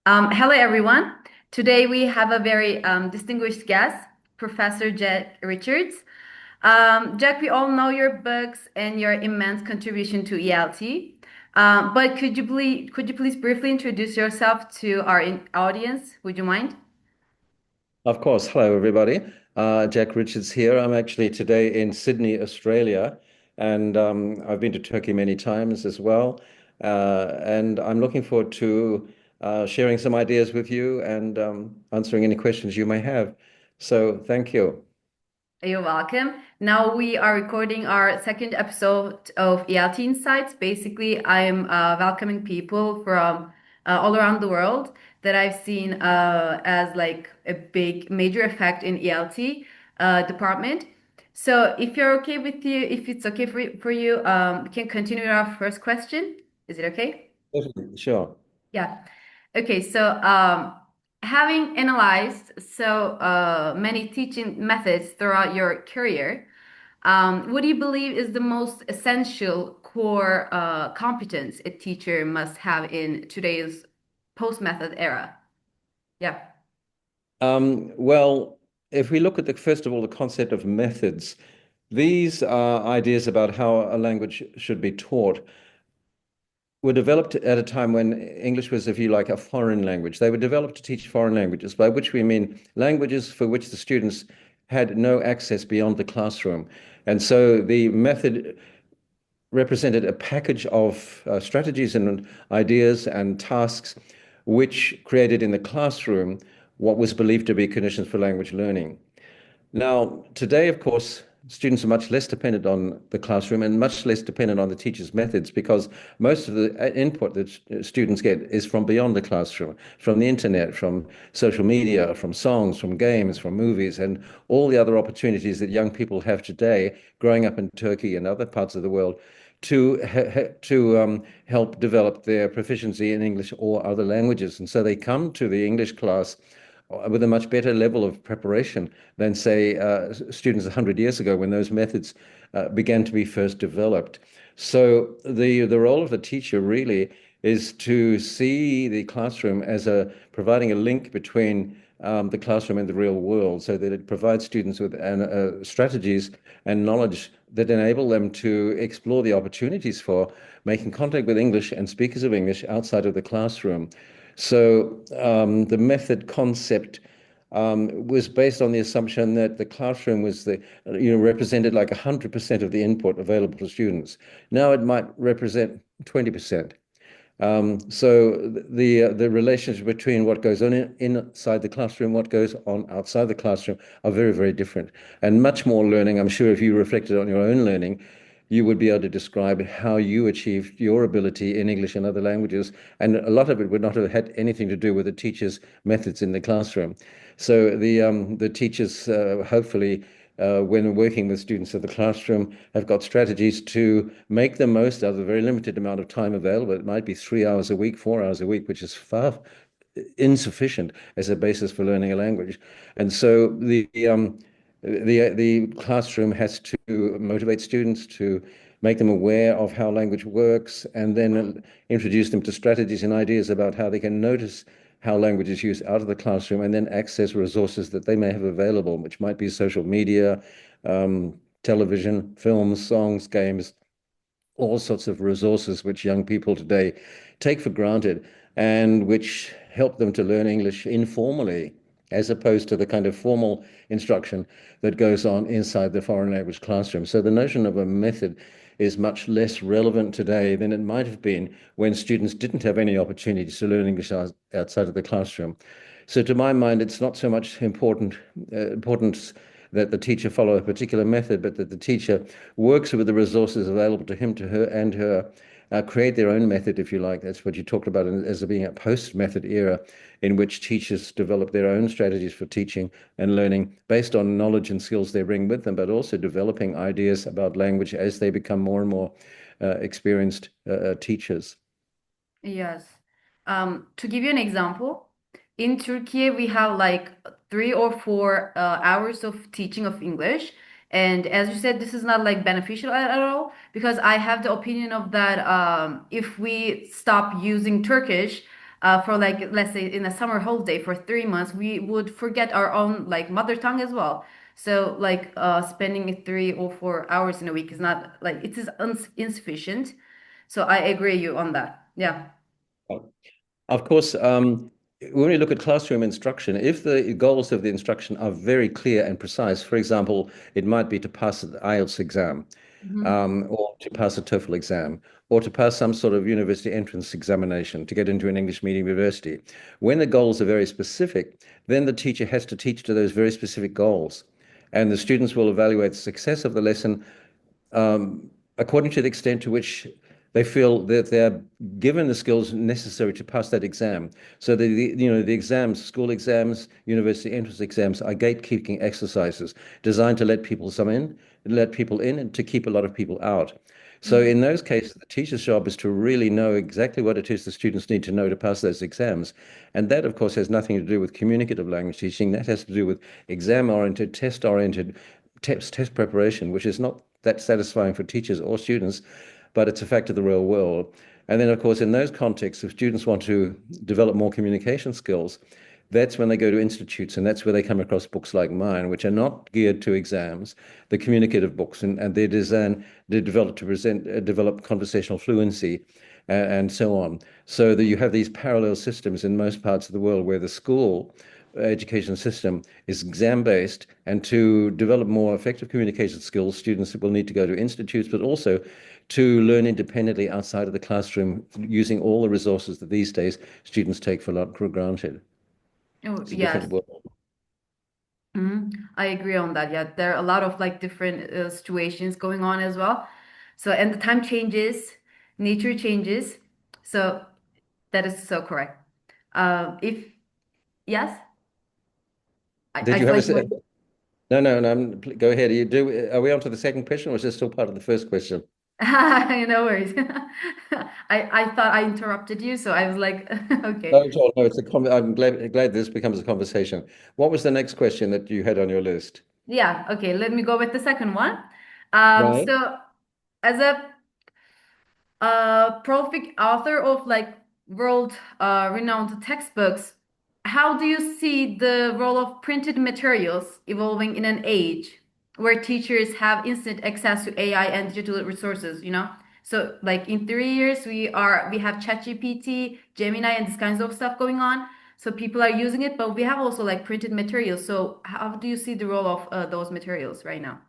Hello, everyone. Today we have a very distinguished guest, Professor Jack Richards. Jack, we all know your books and your immense contribution to ELT. But could you please briefly introduce yourself to our audience? Would you mind? Of course. Hello, everybody. Jack Richards here. I'm actually today in Sydney, Australia, and I've been to Turkey many times as well. And I'm looking forward to sharing some ideas with you and answering any questions you may have. So, thank you. You're welcome. Now we are recording our second episode of ELT Insights. Basically, I'm welcoming people from all around the world that I've seen as like a big major effect in ELT department. So if it's okay for you, we can continue our first question. Is it okay? Definitely. Sure. Yeah. Okay, so having analyzed many teaching methods throughout your career, what do you believe is the most essential core competence a teacher must have in today's post-method era? Yeah. Well, if we look at first of all, the concept of methods, these are ideas about how a language should be taught were developed at a time when English was, if you like, a foreign language. They were developed to teach foreign languages, by which we mean languages for which the students had no access beyond the classroom. And so the method represented a package of strategies and ideas and tasks which created in the classroom what was believed to be conditions for language learning. Now, today, of course, students are much less dependent on the classroom and much less dependent on the teacher's methods because most of the input that students get is from beyond the classroom, from the internet, from social media, from songs, from games, from movies, and all the other opportunities that young people have today growing up in Turkey and other parts of the world to help develop their proficiency in English or other languages. And so they come to the English class with a much better level of preparation than, say, students 100 years ago when those methods began to be first developed. So the role of the teacher really is to see the classroom as providing a link between the classroom and the real world, so that it provides students with strategies and knowledge that enable them to explore the opportunities for making contact with English and speakers of English outside of the classroom. So the method concept was based on the assumption that the classroom was represented like 100% of the input available to students. Now it might represent 20%. So the relationship between what goes on inside the classroom, what goes on outside the classroom are very, very different. And much more learning, I'm sure if you reflected on your own learning, you would be able to describe how you achieved your ability in English and other languages. And a lot of it would not have had anything to do with the teacher's methods in the classroom. So the teachers hopefully when working with students in the classroom, have got strategies to make the most out of the very limited amount of time available. It might be 3 hours a week, 4 hours a week, which is far insufficient as a basis for learning a language. And so the classroom has to motivate students to make them aware of how language works and then introduce them to strategies and ideas about how they can notice how language is used out of the classroom and then access resources that they may have available, which might be social media, television, films, songs, games, all sorts of resources which young people today take for granted and which help them to learn English informally, as opposed to the kind of formal instruction that goes on inside the foreign language classroom. So the notion of a method is much less relevant today than it might have been when students didn't have any opportunities to learn English outside of the classroom. So to my mind, it's not so much importance that the teacher follow a particular method, but that the teacher works with the resources available to him, to her, and her, create their own method, if you like. That's what you talked about as being a post-method era in which teachers develop their own strategies for teaching and learning based on knowledge and skills they bring with them, but also developing ideas about language as they become more and more experienced teachers. Yes. To give you an example, in Turkey, we have like 3 or 4 hours of teaching of English. And as you said, this is not like beneficial at all because I have the opinion of that if we stop using Turkish, for like, let's say in a summer holiday for 3 months, we would forget our own like mother tongue as well. So like spending 3 or 4 hours in a week is not like it is insufficient. So I agree you on that. Yeah. Of course, when we look at classroom instruction, if the goals of the instruction are very clear and precise, for example, it might be to pass an IELTS exam, Hmm. or to pass a TOEFL exam, or to pass some sort of university entrance examination to get into an English medium university. When the goals are very specific, then the teacher has to teach to those very specific goals. And the students will evaluate the success of the lesson according to the extent to which they feel that they're given the skills necessary to pass that exam. So the exams, school exams, university entrance exams are gatekeeping exercises designed to let people in and to keep a lot of people out. So Hmm. in those cases, the teacher's job is to really know exactly what it is the students need to know to pass those exams. And that, of course, has nothing to do with communicative language teaching. That has to do with exam-oriented, test-oriented test preparation, which is not that satisfying for teachers or students, but it's a fact of the real world. And then, of course, in those contexts, if students want to develop more communication skills, that's when they go to institutes, and that's where they come across books like mine, which are not geared to exams, the communicative books, and they're designed, they're developed to develop conversational fluency, and so on. So that you have these parallel systems in most parts of the world where the school education system is exam-based, and to develop more effective communication skills, students will need to go to institutes, but also to learn independently outside of the classroom using all the resources that these days students take for granted. Oh, It's a yes. different world. I agree on that. Yeah, there are a lot of like different situations going on as well. So, and the time changes, nature changes. So that is so correct. If yes, Did I you saw have you. No, no, no. Go ahead. Are we on to the second question, or is this still part of the first question? No worries. I thought I interrupted you, so I was like, No, okay. at all. No, I'm glad this becomes a conversation. What was the next question that you had on your list? Yeah, okay. Let me go with the second one. Right. So as a prolific author of like world renowned textbooks, how do you see the role of printed materials evolving in an age where teachers have instant access to AI and digital resources, you know? So like in 3 years we have ChatGPT, Gemini and this kinds of stuff going on. So people are using it, but we have also like printed materials. So how do you see the role of those materials right now?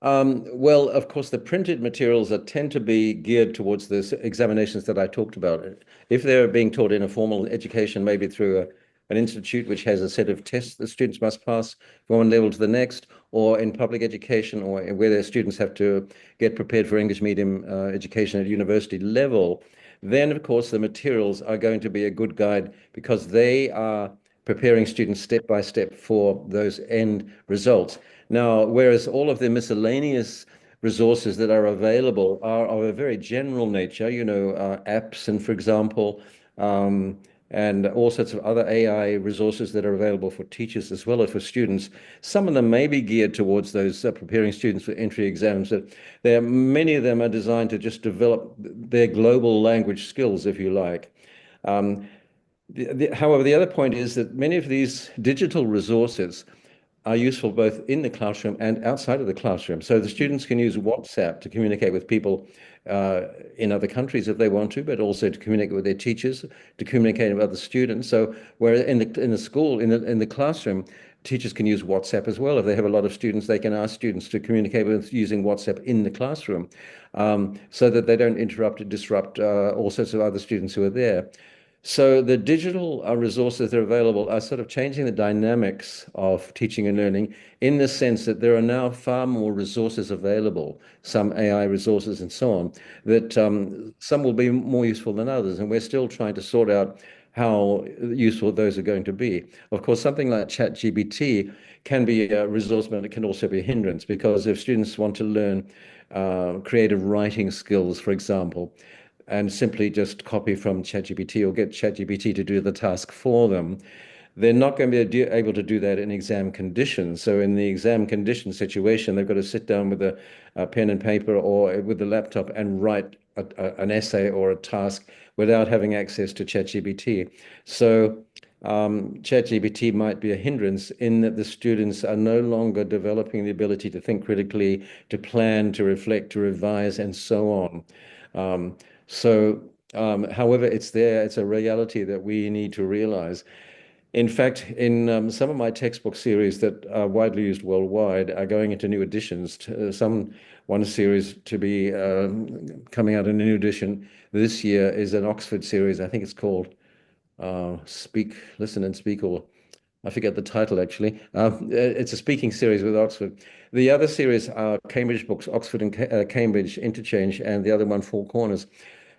Well, of course, the printed materials tend to be geared towards the examinations that I talked about. If they're being taught in a formal education, maybe through an institute which has a set of tests that students must pass from one level to the next, or in public education, or where their students have to get prepared for English medium education at university level, then, of course, the materials are going to be a good guide because they are preparing students step by step for those end results. Now, whereas all of the miscellaneous resources that are available are of a very general nature, apps, and for example, um, and all sorts of other AI resources that are available for teachers as well as for students. Some of them may be geared towards those preparing students for entry exams. But many of them are designed to just develop their global language skills, if you like. Um, However, the other point is that many of these digital resources are useful both in the classroom and outside of the classroom. So the students can use WhatsApp to communicate with people in other countries if they want to, but also to communicate with their teachers, to communicate with other students. So where in the school, in the classroom, teachers can use WhatsApp as well. If they have a lot of students, they can ask students to communicate with using WhatsApp in the classroom, so that they don't interrupt and disrupt all sorts of other students who are there. So the digital resources that are available are sort of changing the dynamics of teaching and learning in the sense that there are now far more resources available, some AI resources and so on, that some will be more useful than others. And we're still trying to sort out how useful those are going to be. Of course, something like ChatGPT can be a resource, but it can also be a hindrance because if students want to learn creative writing skills, for example, and simply just copy from ChatGPT or get ChatGPT to do the task for them, they're not going to be able to do that in exam conditions. So in the exam condition situation, they've got to sit down with a pen and paper or with a laptop and write an essay or a task without having access to ChatGPT. So ChatGPT might be a hindrance in that the students are no longer developing the ability to think critically, to plan, to reflect, to revise, and so on. Um, so, however, it's there. It's a reality that we need to realize. In fact, in some of my textbook series that are widely used worldwide are going into new editions. One series to be coming out in a new edition this year is an Oxford series. I think it's called Speak, Listen and Speak, or I forget the title actually. It's a speaking series with Oxford. The other series are Cambridge books, Oxford and Cambridge Interchange, and the other one, Four Corners.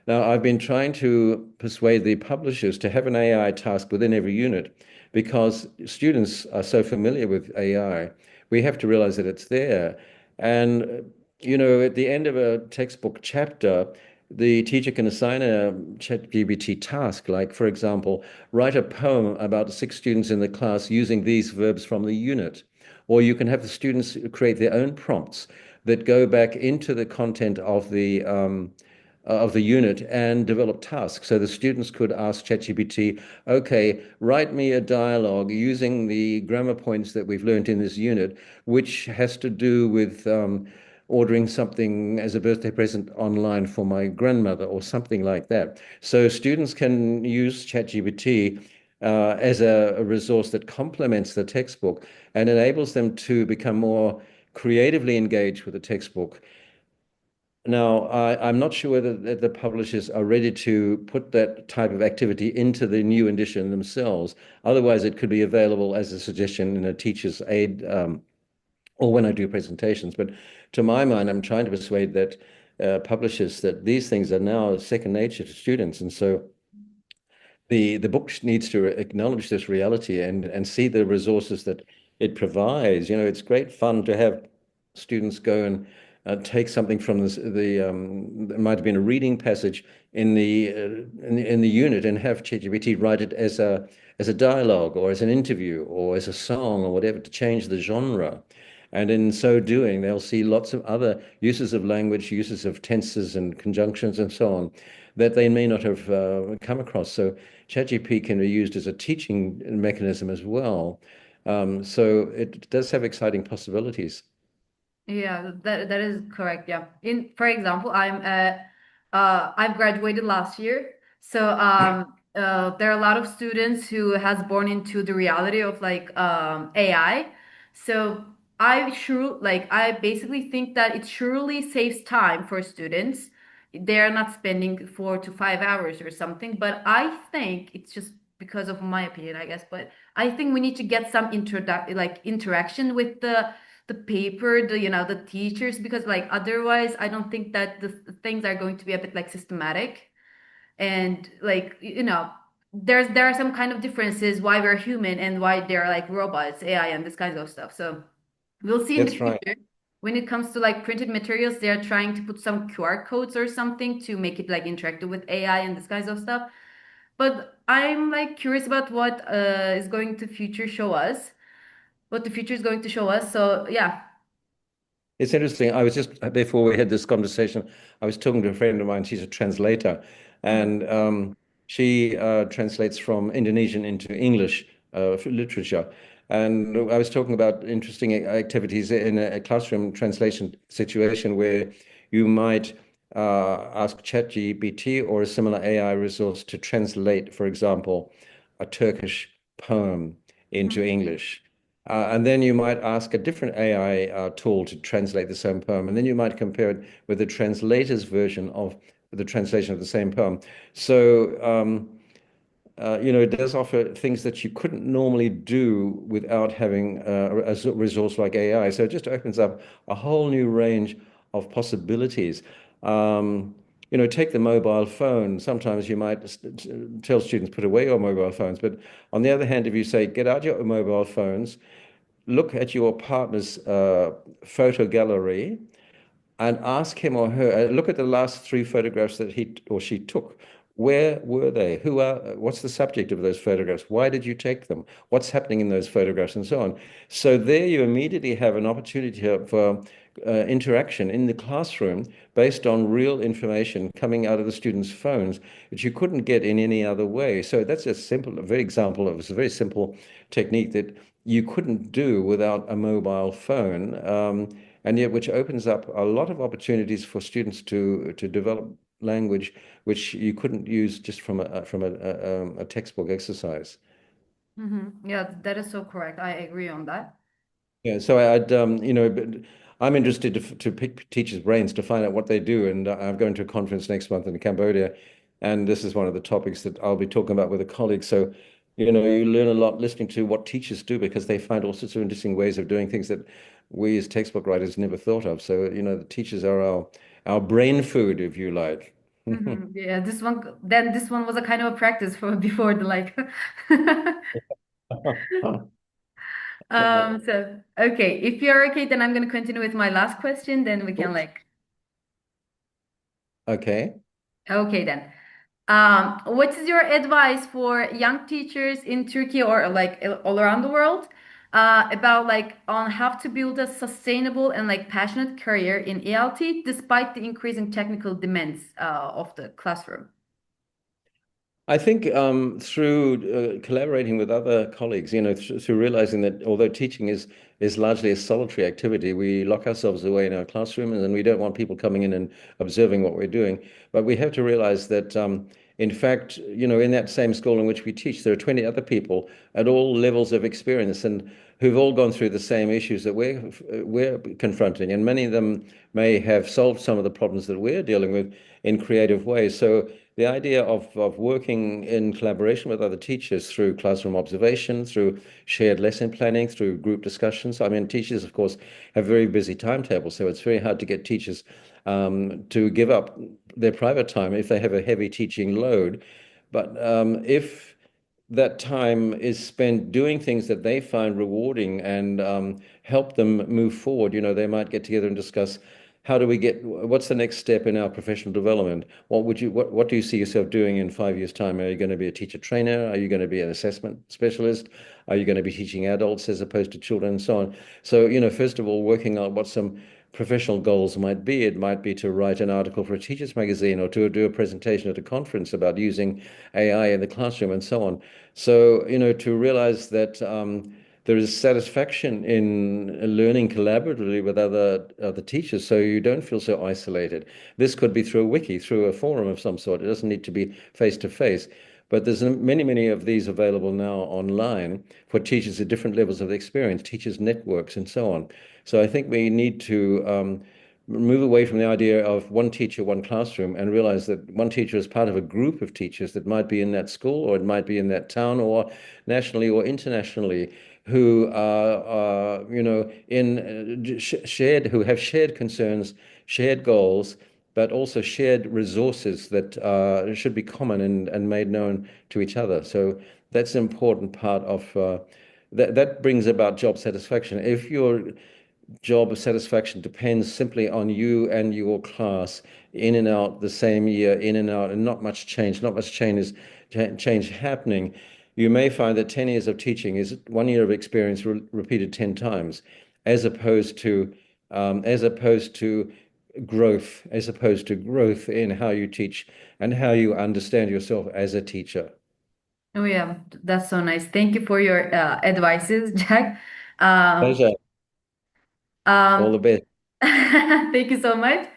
Now, I've been trying to persuade the publishers to have an AI task within every unit because students are so familiar with AI. We have to realize that it's there. And, at the end of a textbook chapter, the teacher can assign a ChatGPT task, like, for example, write a poem about six students in the class using these verbs from the unit. Or you can have the students create their own prompts that go back into the content of the unit and develop tasks. So the students could ask ChatGPT, okay, write me a dialogue using the grammar points that we've learned in this unit, which has to do with ordering something as a birthday present online for my grandmother or something like that. So students can use ChatGPT as a resource that complements the textbook and enables them to become more creatively engaged with the textbook. Now, I'm not sure whether the publishers are ready to put that type of activity into the new edition themselves. Otherwise, it could be available as a suggestion in a teacher's aid or when I do presentations. But to my mind, I'm trying to persuade that publishers that these things are now second nature to students. And so the book needs to acknowledge this reality and see the resources that it provides. It's great fun to have students go and take something from it might have been a reading passage in the unit and have ChatGPT write it as a dialogue or as an interview or as a song or whatever to change the genre. And in so doing, they'll see lots of other uses of language, uses of tenses and conjunctions and so on that they may not have come across. So ChatGPT can be used as a teaching mechanism as well. So it does have exciting possibilities. Yeah, that is correct. Yeah. For example, I've graduated last year. So there are a lot of students who has born into the reality of like AI. So I basically think that it surely saves time for students. They're not spending 4 to 5 hours or something, but I think it's just because of my opinion, I guess. But I think we need to get some interaction with the paper, the teachers, because like otherwise I don't think that the things are going to be a bit like systematic. And like there are some kind of differences why we're human and why they're like robots, AI, and this kind of stuff. So we'll see in the That's right. future. When it comes to like printed materials, they're trying to put some QR codes or something to make it like interactive with AI and this kinds of stuff. But I'm like curious about what the future is going to show us. So yeah. It's interesting. I was just, before we had this conversation, I was talking to a friend of mine. She's a translator, and she translates from Indonesian into English for literature. And I was talking about interesting activities in a classroom translation situation where you might ask ChatGPT or a similar AI resource to translate, for example, a Turkish poem into English. And then you might ask a different AI tool to translate the same poem, and then you might compare it with the translator's version of the translation of the same poem. So, it does offer things that you couldn't normally do without having a resource like AI. So it just opens up a whole new range of possibilities. Take the mobile phone. Sometimes you might tell students, put away your mobile phones. But on the other hand, if you say, get out your mobile phones, look at your partner's photo gallery and ask him or her, look at the last three photographs that he or she took. Where were they? What's the subject of those photographs? Why did you take them? What's happening in those photographs and so on? So there you immediately have an opportunity for interaction in the classroom based on real information coming out of the students' phones that you couldn't get in any other way. So that's a very example of a very simple technique that you couldn't do without a mobile phone, and yet which opens up a lot of opportunities for students to develop language which you couldn't use just from a textbook exercise. Yeah, that is so correct. I agree on that. Yeah, so but I'm interested to pick teachers' brains to find out what they do, and I'm going to a conference next month in Cambodia, and this is one of the topics that I'll be talking about with a colleague. So, you learn a lot listening to what teachers do because they find all sorts of interesting ways of doing things that we as textbook writers never thought of. So, the teachers are our brain food, if you like. Yeah, this one was a kind of a practice for before the like. So okay, if you're okay, then I'm gonna continue with my last question, then we can like Okay. okay then. What is your advice for young teachers in Turkey or like all around the world about like on how to build a sustainable and like passionate career in ELT despite the increasing technical demands of the classroom? I think through collaborating with other colleagues, through realizing that although teaching is largely a solitary activity, we lock ourselves away in our classroom, and then we don't want people coming in and observing what we're doing. But we have to realize that, in fact, in that same school in which we teach, there are 20 other people at all levels of experience and who've all gone through the same issues that we're confronting, and many of them may have solved some of the problems that we're dealing with in creative ways. So the idea of working in collaboration with other teachers through classroom observation, through shared lesson planning, through group discussions. I mean, teachers, of course, have very busy timetables, so it's very hard to get teachers to give up their private time if they have a heavy teaching load. But if that time is spent doing things that they find rewarding and help them move forward. They might get together and discuss what's the next step in our professional development? What do you see yourself doing in 5 years' time? Are you going to be a teacher trainer? Are you going to be an assessment specialist? Are you going to be teaching adults as opposed to children and so on? So, first of all, working out what some professional goals might be. It might be to write an article for a teacher's magazine or to do a presentation at a conference about using AI in the classroom and so on. So, to realize that there is satisfaction in learning collaboratively with other teachers, so you don't feel so isolated. This could be through a wiki, through a forum of some sort. It doesn't need to be face to face. But there's many, many of these available now online for teachers at different levels of experience, teachers' networks, and so on. So I think we need to move away from the idea of one teacher, one classroom, and realize that one teacher is part of a group of teachers that might be in that school or it might be in that town or nationally or internationally who are, who have shared concerns, shared goals, but also shared resources that should be common and made known to each other. So that's an important part of that brings about job satisfaction. If your job satisfaction depends simply on you and your class in and out the same year, in and out, and not much change happening, you may find that 10 years of teaching is 1 year of experience repeated 10 times, as opposed to as opposed to growth in how you teach and how you understand yourself as a teacher. Oh yeah, that's so nice. Thank you for your advices, Jack. Um, Pleasure. All the um, best. Thank you so much.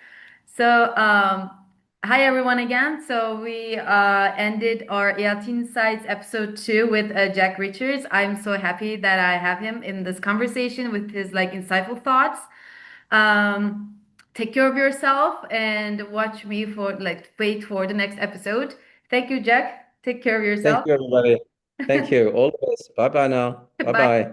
So, hi everyone again. So we ended our ELT Insights episode 2 with Jack Richards. I'm so happy that I have him in this conversation with his like insightful thoughts. Um, Take care of yourself and watch me for like wait for the next episode. Thank you, Jack. Take care of Thank yourself. you, everybody. Thank you. All the best. Bye bye now. Bye Bye. bye.